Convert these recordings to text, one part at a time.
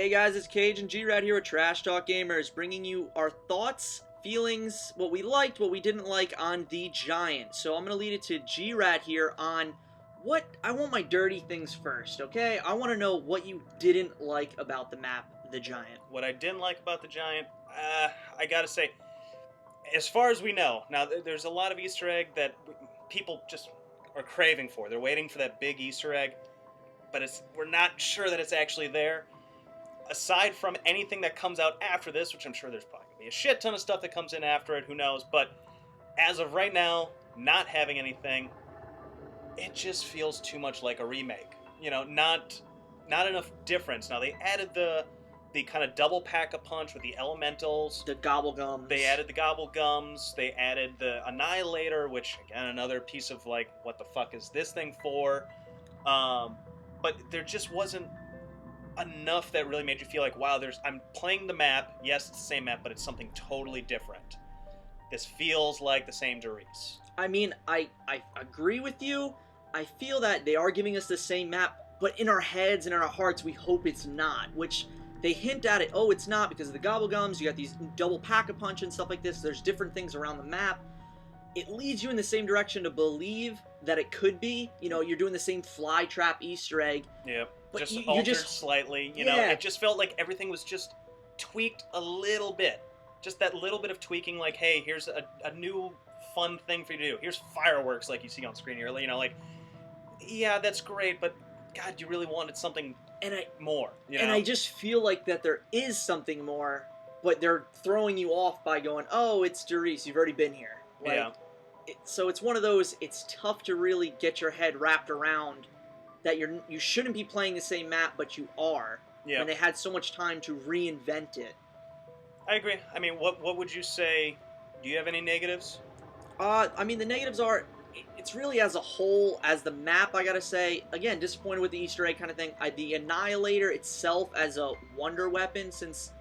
Hey guys, it's Kage and G-Rat here with Trash Talk Gamers, bringing you our thoughts, feelings, what we liked, what we didn't like on The Giant. So I'm going to lead it to G-Rat here on I want my dirty things first, okay? I want to know what you didn't like about the map, The Giant. What I didn't like about The Giant, I gotta say, as far as we know, now there's a lot of Easter egg that people just are craving for. They're waiting for that big Easter egg, but we're not sure that it's actually there. Aside from anything that comes out after this, which I'm sure there's probably going to be a shit ton of stuff that comes in after it, who knows, but as of right now, not having anything, it just feels too much like a remake. You know, not enough difference. Now, they added the kind of double pack-a-punch with the elementals. The Gobblegums. They added the Gobblegums. They added the Annihilator, which, again, another piece of, like, what the fuck is this thing for? But there just wasn't enough that really made you feel like, wow, I'm playing the map. Yes, it's the same map, but it's something totally different. This feels like the same Doris. I mean, I agree with you. I feel that they are giving us the same map, but in our heads and in our hearts, we hope it's not, which they hint at it. Oh, it's not because of the Gobblegums. You got these double pack-a-punch and stuff like this. There's different things around the map. It leads you in the same direction to believe that it could be. You know, you're doing the same fly trap Easter egg. Yeah, but just you altered just slightly. You know, it just felt like everything was just tweaked a little bit. Just that little bit of tweaking, like, hey, here's a new fun thing for you to do. Here's fireworks, like you see on screen here. You know, like, yeah, that's great, but God, you really wanted something more. You know? And I just feel like that there is something more, but they're throwing you off by going, oh, it's Doris, you've already been here. Like, yeah. So it's one of those, it's tough to really get your head wrapped around that you shouldn't be playing the same map, but you are. Yeah. When they had so much time to reinvent it. I agree. I mean, what would you say? Do you have any negatives? I mean, the negatives are, it's really as a whole, as the map, I gotta say, again, disappointed with the Easter egg kind of thing. The Annihilator itself as a wonder weapon, since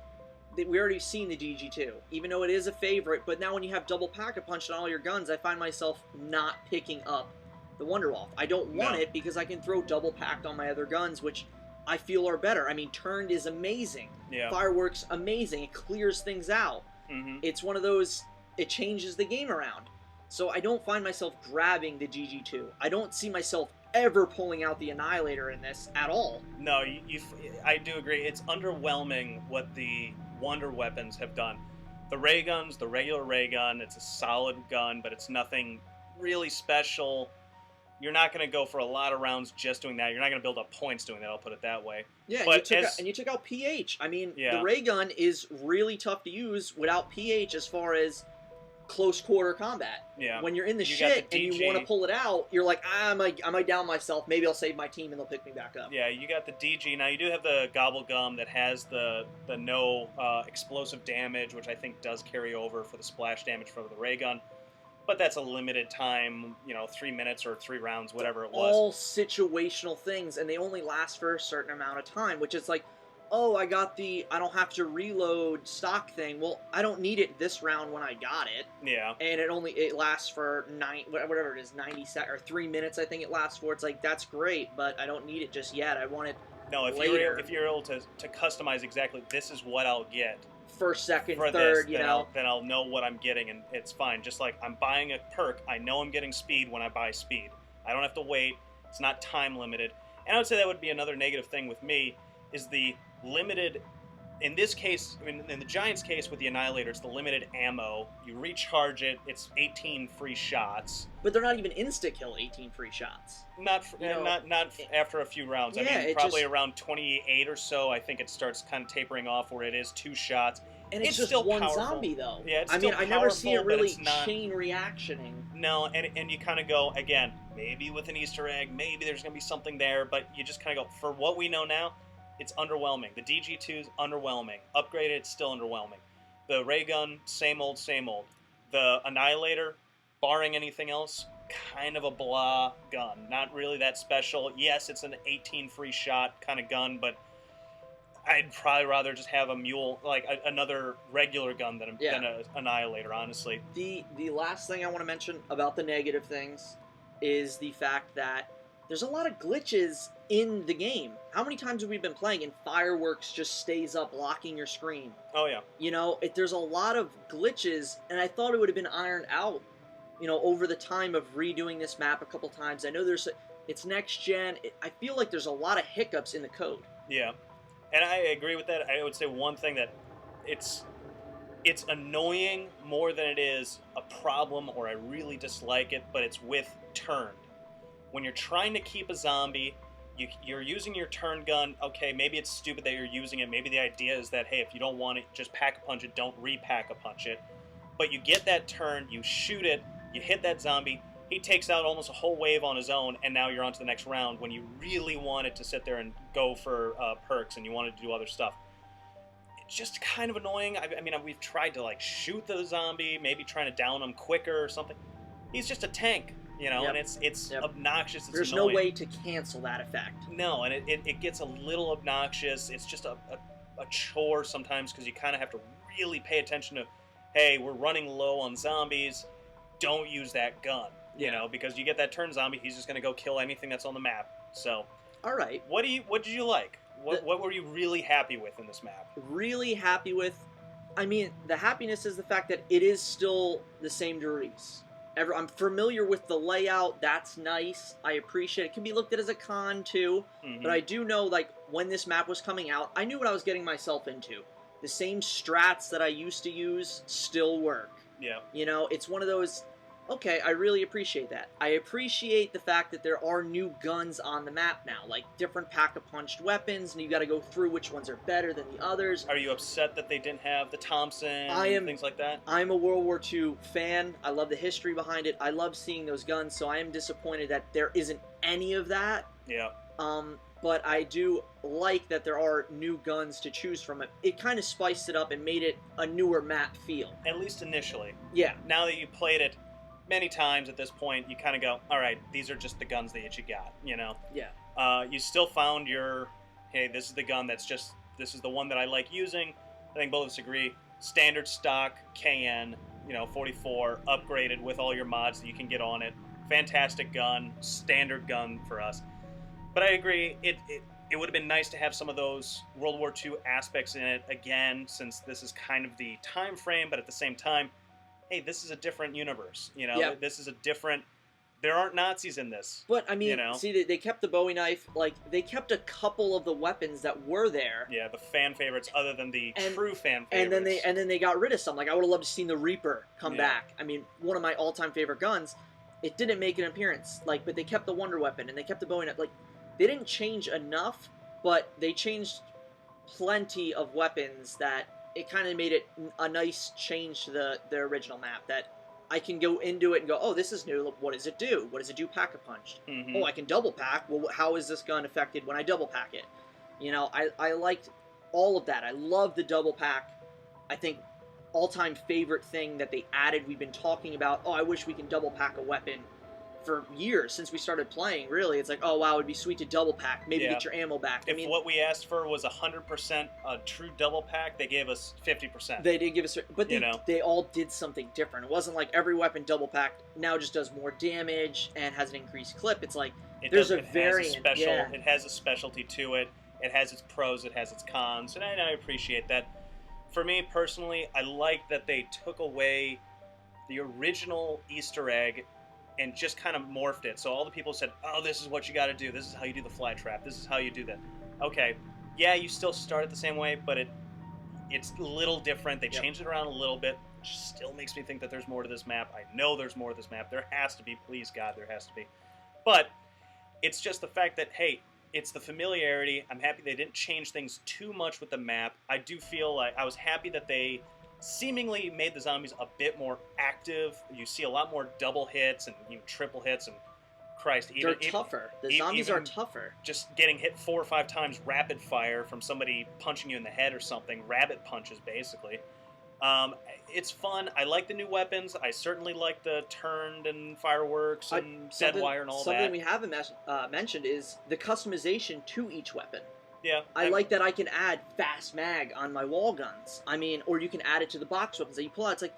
we already seen the DG2, even though it is a favorite, but now when you have double pack-a-punch on all your guns, I find myself not picking up the Wonderwolf. I don't want it because I can throw double packed on my other guns, which I feel are better. I mean, Turned is amazing. Yeah. Fireworks, amazing. It clears things out. Mm-hmm. It's one of those, it changes the game around. So I don't find myself grabbing the GG2. I don't see myself ever pulling out the Annihilator in this at all. No, I do agree. It's underwhelming what the Wonder Weapons have done. The ray guns, the regular ray gun, it's a solid gun, but it's nothing really special. You're not going to go for a lot of rounds just doing that. You're not going to build up points doing that, I'll put it that way. Yeah, but you took out PH. I mean, the ray gun is really tough to use without PH as far as close quarter combat. Yeah. When you're in the shit and you want to pull it out, you're like, I might down myself. Maybe I'll save my team and they'll pick me back up. Yeah, you got the DG. Now, you do have the Gobblegum that has the no explosive damage, which I think does carry over for the splash damage for the ray gun. But that's a limited time, 3 minutes or 3 rounds, whatever it was. All situational things, and they only last for a certain amount of time, which is like, oh, I don't have to reload stock thing. Well, I don't need it this round when I got it. Yeah. And it lasts for whatever it is, 90 seconds, or 3 minutes I think it lasts for. It's like, that's great, but I don't need it just yet. I want it later. If you're able to customize exactly, this is what I'll get. First, second, third, then I'll know what I'm getting, and it's fine. Just like I'm buying a perk, I know I'm getting speed when I buy speed. I don't have to wait. It's not time limited. And I would say that would be another negative thing with me, is the limited, in this case, in the Giants' case with the Annihilator, it's the limited ammo. You recharge it, it's 18 free shots. But they're not even insta-kill 18 free shots. Not after a few rounds. Yeah, I mean, probably around 28 or so, I think it starts kind of tapering off where it is 2 shots. And it's just still one powerful. Zombie, though. Yeah, it's I still mean, I never see it really not chain reactioning. No, and you kind of go, again, maybe with an Easter egg, maybe there's going to be something there, but you just kind of go, for what we know now, it's underwhelming. The DG2 is underwhelming. Upgraded, it's still underwhelming. The ray gun, same old, same old. The Annihilator, barring anything else, kind of a blah gun. Not really that special. Yes, it's an 18 free shot kind of gun, but I'd probably rather just have a mule, like another regular gun than an Annihilator, honestly. The last thing I want to mention about the negative things is the fact that there's a lot of glitches in the game. How many times have we been playing and fireworks just stays up blocking your screen? Oh yeah. You know, there's a lot of glitches, and I thought it would have been ironed out, you know, over the time of redoing this map a couple times. I know it's next gen. I feel like there's a lot of hiccups in the code. Yeah, and I agree with that. I would say one thing that it's annoying more than it is a problem or I really dislike it, but it's with turned. When you're trying to keep a zombie, you're using your turn gun. Okay, maybe it's stupid that you're using it. Maybe the idea is that, hey, if you don't want it, just pack-a-punch it, don't repack-a-punch it. But you get that turn, you shoot it, you hit that zombie, he takes out almost a whole wave on his own, and now you're on to the next round when you really wanted to sit there and go for perks and you wanted to do other stuff. It's just kind of annoying. I mean, we've tried to, like, shoot the zombie, maybe trying to down him quicker or something. He's just a tank. You know, Yep. and it's Yep. obnoxious. It's There's annoying. no way to cancel that effect. No, and it gets a little obnoxious. It's just a chore sometimes because you kind of have to really pay attention to, hey, we're running low on zombies. Don't use that gun, you know, because you get that turn zombie, he's just going to go kill anything that's on the map. So, all right, what did you like? What were you really happy with in this map? Really happy with. I mean, the happiness is the fact that it is still the same Doris. I'm familiar with the layout. That's nice. I appreciate it. It can be looked at as a con, too. Mm-hmm. But I do know, like, when this map was coming out, I knew what I was getting myself into. The same strats that I used to use still work. Yeah. You know, it's one of those, okay, I really appreciate that. I appreciate the fact that there are new guns on the map now, like different pack-a-punched weapons, and you got to go through which ones are better than the others. Are you upset that they didn't have the Thompson and things like that? I'm a World War II fan. I love the history behind it. I love seeing those guns, so I am disappointed that there isn't any of that. Yeah. But I do like that there are new guns to choose from. It kind of spiced it up and made it a newer map feel. At least initially. Yeah. Now that you played it many times at this point, you kind of go, all right, these are just the guns that you got, you know? Yeah. You still found your, hey, this is the gun this is the one that I like using. I think both of us agree. Standard stock KN, 44, upgraded with all your mods that you can get on it. Fantastic gun, standard gun for us. But I agree, it would have been nice to have some of those World War II aspects in it again, since this is kind of the time frame, but at the same time, hey, this is a different universe. Yep. This is a different. There aren't Nazis in this. But I mean, see, they kept the Bowie knife. Like, they kept a couple of the weapons that were there. Yeah, the fan favorites, other than the true fan favorites. And then they got rid of some. Like, I would have loved to seen the Reaper come back. I mean, one of my all-time favorite guns. It didn't make an appearance. Like, but they kept the Wonder Weapon and they kept the Bowie knife. Like, they didn't change enough, but they changed plenty of weapons that it kind of made it a nice change to the original map, that I can go into it and go, oh, this is new. What does it do? What does it do pack-a-punched? Mm-hmm. Oh, I can double pack. Well, how is this gun affected when I double pack it? I liked all of that. I love the double pack. I think all-time favorite thing that they added, we've been talking about, oh, I wish we can double pack a weapon for years since we started playing, really. It's like, oh, wow, it'd be sweet to double pack. Maybe get your ammo back. If what we asked for was 100% a true double pack, they gave us 50%. They did give us, but they all did something different. It wasn't like every weapon double packed now just does more damage and has an increased clip. It's like, there's a variant. It has a specialty to it. It has its pros, it has its cons, and I appreciate that. For me, personally, I like that they took away the original Easter egg and just kind of morphed it. So all the people said, oh, this is what you got to do. This is how you do the fly trap. This is how you do that. Okay, yeah, you still start it the same way, but it's a little different. They changed it around a little bit, which still makes me think that there's more to this map. I know there's more to this map. There has to be. Please, God, there has to be. But it's just the fact that, hey, it's the familiarity. I'm happy they didn't change things too much with the map. I do feel like I was happy that they seemingly made the zombies a bit more active. You see a lot more double hits and triple hits, and Christ, they're tougher. The zombies are tougher. Just getting hit 4 or 5 times rapid fire from somebody punching you in the head or something. Rabbit punches, basically. It's fun. I like the new weapons. I certainly like the turned and fireworks and dead wire and all that. Something we haven't mentioned is the customization to each weapon. Yeah, I like that I can add fast mag on my wall guns. I mean, or you can add it to the box weapons that you pull out. It's like,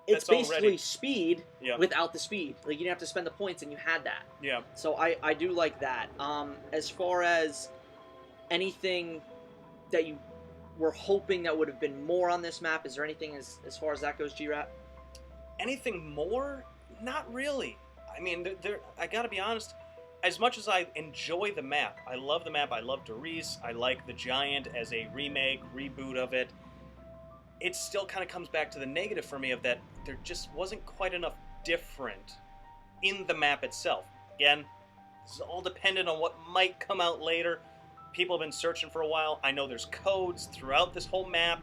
it's that's basically already... speed Yeah. without the speed. Like, you didn't have to spend the points, and you had that. Yeah. So I do like that. As far as anything that you were hoping that would have been more on this map, is there anything as far as that goes, G-Rat? Anything more? Not really. I mean, I gotta be honest, as much as I enjoy the map, I love the map, I love Doris, I like the Giant as a remake, reboot of it, it still kind of comes back to the negative for me of that there just wasn't quite enough different in the map itself. Again, this is all dependent on what might come out later. People have been searching for a while. I know there's codes throughout this whole map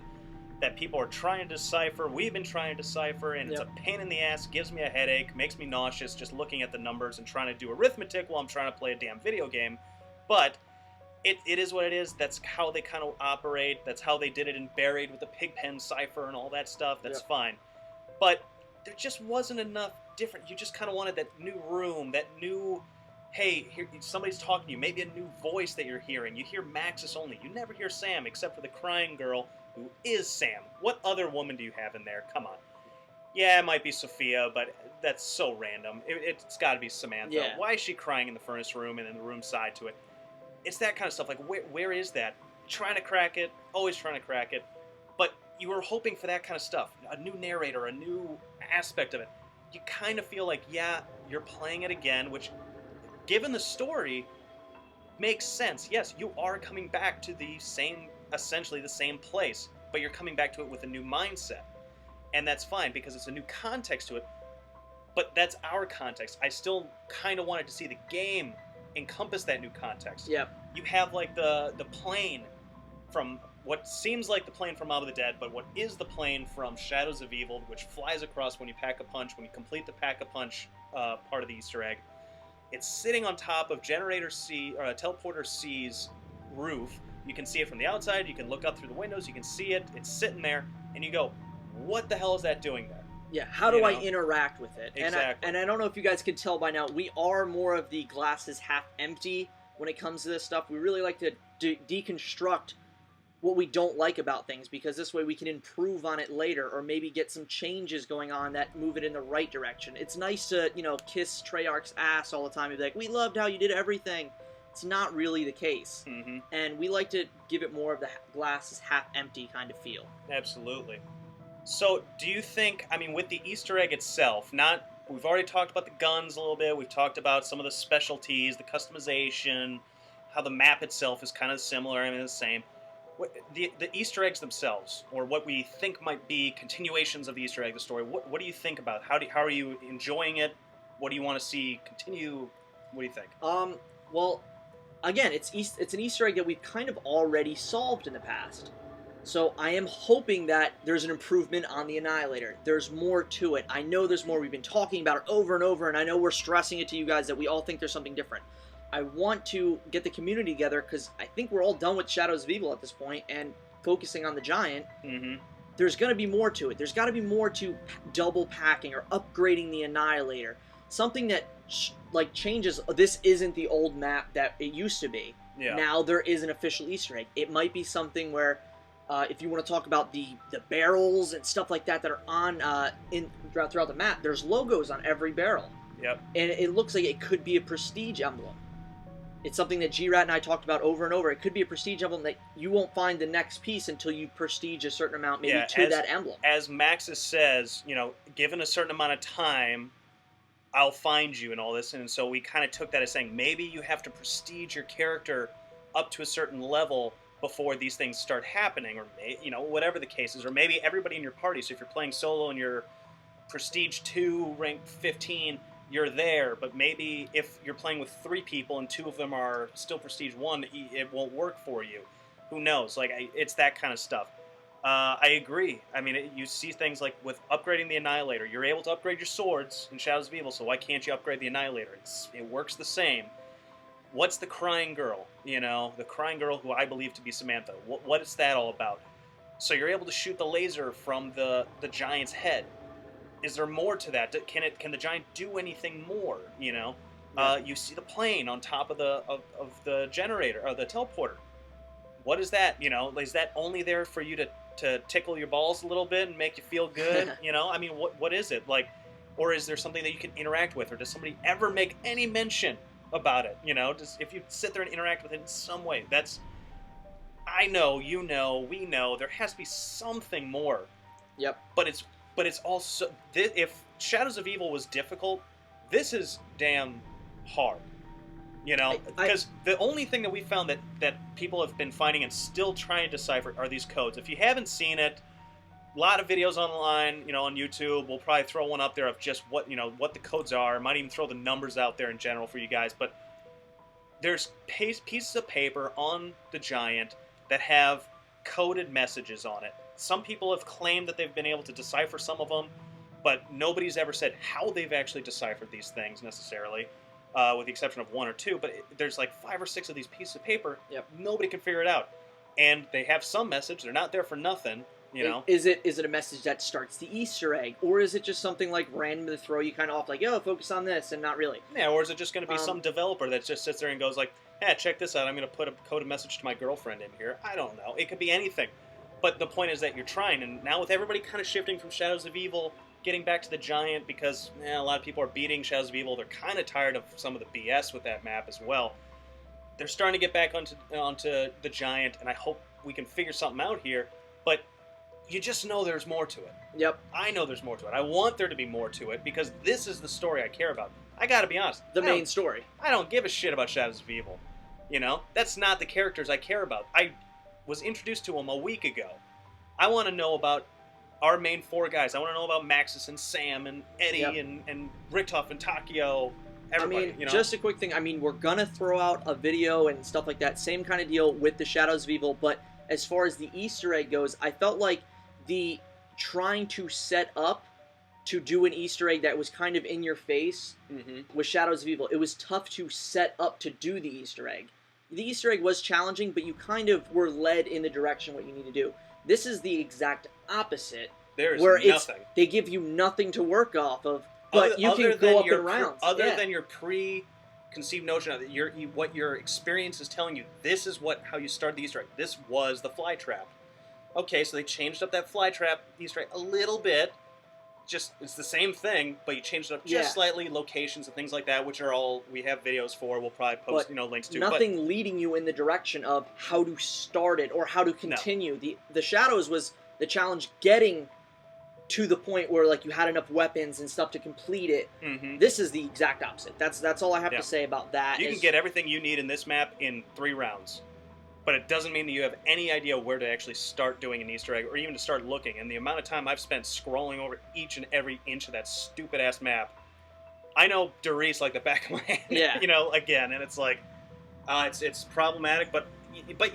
that people are trying to decipher. We've been trying to decipher, and it's a pain in the ass, gives me a headache, makes me nauseous just looking at the numbers and trying to do arithmetic while I'm trying to play a damn video game. But it is what it is. That's how they kind of operate. That's how they did it in Buried with the Pigpen cipher and all that stuff. That's fine. But there just wasn't enough different. You just kind of wanted that new room, that new... Hey, here, somebody's talking to you. Maybe a new voice that you're hearing. You hear Maxis only. You never hear Sam except for the crying girl who is Sam. What other woman do you have in there? Come on. Yeah, it might be Sophia, but that's so random. It's got to be Samantha. Yeah. Why is she crying in the furnace room and in the room side to it? It's that kind of stuff. Like, where is that? Trying to crack it. Always trying to crack it. But you were hoping for that kind of stuff. A new narrator, a new aspect of it. You kind of feel like, yeah, you're playing it again, which... Given the story, makes sense. Yes, you are coming back to the same, essentially the same place, but you're coming back to it with a new mindset. And that's fine, because it's a new context to it, but that's our context. I still kind of wanted to see the game encompass that new context. Yeah. You have, like, the plane from what seems like the plane from Mob of the Dead, but what is the plane from Shadows of Evil, which flies across when you pack a punch, when you complete the pack a punch part of the Easter egg. It's sitting on top of Generator C, or Teleporter C's roof. You can see it from the outside. You can look up through the windows. You can see it. It's sitting there, and you go, "What the hell is that doing there?" Yeah. How do I interact with it? Exactly. And I don't know if you guys can tell by now. We are more of the glasses half empty when it comes to this stuff. We really like to deconstruct what we don't like about things, because this way we can improve on it later, or maybe get some changes going on that move it in the right direction. It's nice to, kiss Treyarch's ass all the time and be like, we loved how you did everything. It's not really the case. Mm-hmm. And we like to give it more of the glass is half empty kind of feel. Absolutely. So, do you think, I mean, with the Easter egg itself, we've already talked about the guns a little bit, we've talked about some of the specialties, the customization, how the map itself is kind of similar, I mean, the same. The Easter eggs themselves, or what we think might be continuations of the Easter egg, the story, what do you think about it? How are you enjoying it? What do you want to see continue? What do you think? Well, again, it's an Easter egg that we've kind of already solved in the past. So I am hoping that there's an improvement on the Annihilator. There's more to it. I know there's more. We've been talking about it over and over, and I know we're stressing it to you guys that we all think there's something different. I want to get the community together, because I think we're all done with Shadows of Evil at this point and focusing on the Giant. Mm-hmm. There's going to be more to it. There's got to be more to double packing or upgrading the Annihilator. Something that changes. This isn't the old map that it used to be. Yeah. Now there is an official Easter egg. It might be something where, if you want to talk about the barrels and stuff like that are on throughout the map, there's logos on every barrel. Yep. And it looks like it could be a prestige emblem. It's something that G-Rat and I talked about over and over. It could be a prestige emblem that you won't find the next piece until you prestige a certain amount, maybe to that emblem. As Maxis says, given a certain amount of time, I'll find you and all this. And so we kind of took that as saying, maybe you have to prestige your character up to a certain level before these things start happening, or, whatever the case is. Or maybe everybody in your party, so if you're playing solo and you're prestige 2, rank 15... you're there, but maybe if you're playing with 3 people and 2 of them are still Prestige 1, it won't work for you. Who knows? It's that kind of stuff. I agree. I mean, you see things like with upgrading the Annihilator. You're able to upgrade your swords in Shadows of Evil, so why can't you upgrade the Annihilator? It works the same. What's the crying girl? The crying girl who I believe to be Samantha. What is that all about? So you're able to shoot the laser from the Giant's head. Is there more to that? Can the Giant do anything more? You see the plane on top of the generator or the teleporter. What is that? Is that only there for you to to tickle your balls a little bit and make you feel good? You know, I mean, what is it like? Or is there something that you can interact with, or does somebody ever make any mention about it? You know, just if you sit there and interact with it in some way, that's, I know, you know, we know, there has to be something more. Yep. But it's also, if Shadows of Evil was difficult, this is damn hard. You know, because the only thing that we found that people have been finding and still trying to decipher are these codes. If you haven't seen it, a lot of videos online, you know, on YouTube. We'll probably throw one up there of just what, you know, what the codes are. Might even throw the numbers out there in general for you guys. But there's pieces of paper on the Giant that have coded messages on it. Some people have claimed that they've been able to decipher some of them, but nobody's ever said how they've actually deciphered these things necessarily, with the exception of one or two. But there's like 5 or 6 of these pieces of paper. Yep. Nobody can figure it out. And they have some message. They're not there for nothing. You know? Is it a message that starts the Easter egg, or is it just something like random to throw you kind of off, like, yo, focus on this, and not really? Yeah, or is it just going to be some developer that just sits there and goes like, hey, check this out, I'm going to put a coded message to my girlfriend in here. I don't know. It could be anything. But the point is that you're trying, and now with everybody kind of shifting from Shadows of Evil, getting back to the Giant, because a lot of people are beating Shadows of Evil, they're kind of tired of some of the BS with that map as well. They're starting to get back onto the Giant, and I hope we can figure something out here, but you just know there's more to it. Yep. I know there's more to it. I want there to be more to it, because this is the story I care about. I gotta be honest. The main story. I don't give a shit about Shadows of Evil. You know? That's not the characters I care about. I was introduced to them a week ago. I want to know about our main 4 guys. I want to know about Maxis and Sam and Eddie and Richtoff and Takio. Everybody, I mean, you know? just a quick thing. I mean, we're going to throw out a video and stuff like that. Same kind of deal with the Shadows of Evil. But as far as the Easter egg goes, I felt like the trying to set up to do an Easter egg that was kind of in your face with Shadows of Evil, it was tough to set up to do the Easter egg. The Easter egg was challenging, but you kind of were led in the direction what you need to do. This is the exact opposite. There's where nothing. They give you nothing to work off of, but you can go up in rounds. Other than your preconceived notion of it, what your experience is telling you, this is how you start the Easter egg. This was the fly trap. Okay, so they changed up that fly trap Easter egg a little bit. It's the same thing, but you changed it up just slightly, locations and things like that, which are all we have videos for. We'll probably post links to. Nothing leading you in the direction of how to start it or how to continue. No. The Shadows was the challenge getting to the point where like you had enough weapons and stuff to complete it. This is the exact opposite. That's all I have to say about that. You can get everything you need in this map in 3 rounds. But it doesn't mean that you have any idea where to actually start doing an Easter egg, or even to start looking. And the amount of time I've spent scrolling over each and every inch of that stupid-ass map, I know Doris like the back of my hand, you know, again, and it's like, it's problematic, but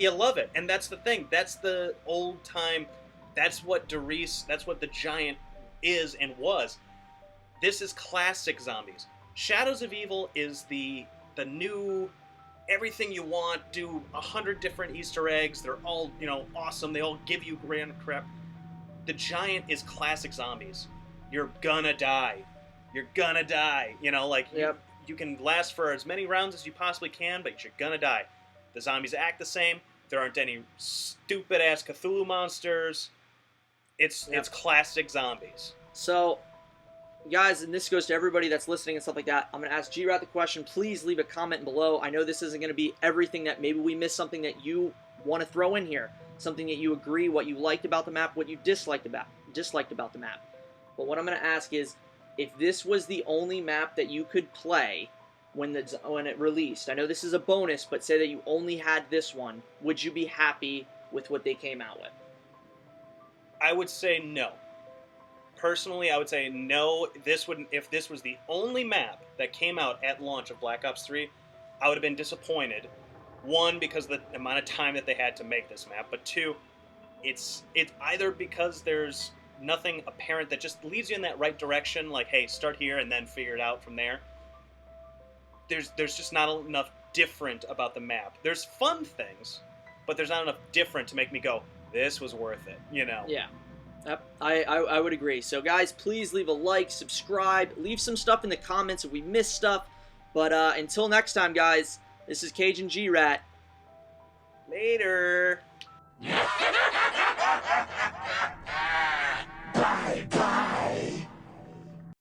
you love it. And that's the thing. That's the old-time, that's what Doris, that's what the Giant is and was. This is classic zombies. Shadows of Evil is the new... everything you want, do 100 different Easter eggs, they're all, you know, awesome, they all give you grand crap. The Giant is classic zombies. You're gonna die. You're gonna die. You know, like, you can last for as many rounds as you possibly can, but you're gonna die. The zombies act the same, there aren't any stupid-ass Cthulhu monsters. It's classic zombies. So... guys, and this goes to everybody that's listening and stuff like that, I'm going to ask G-Rat the question. Please leave a comment below. I know this isn't going to be everything that maybe we missed something that you want to throw in here. Something that you agree, what you liked about the map, what you disliked about the map. But what I'm going to ask is, if this was the only map that you could play when it released, I know this is a bonus, but say that you only had this one, would you be happy with what they came out with? I would say no. Personally, I would say no. If this was the only map that came out at launch of Black Ops 3, I would have been disappointed. 1, because of the amount of time that they had to make this map, but 2, it's either because there's nothing apparent that just leads you in that right direction, like, hey, start here and then figure it out from there. There's just not enough different about the map. There's fun things, but there's not enough different to make me go, this was worth it, you know? Yeah. Yep, I would agree. So guys, please leave a like, subscribe, leave some stuff in the comments if we missed stuff. But until next time, guys, this is Kage and G-Rat. Later.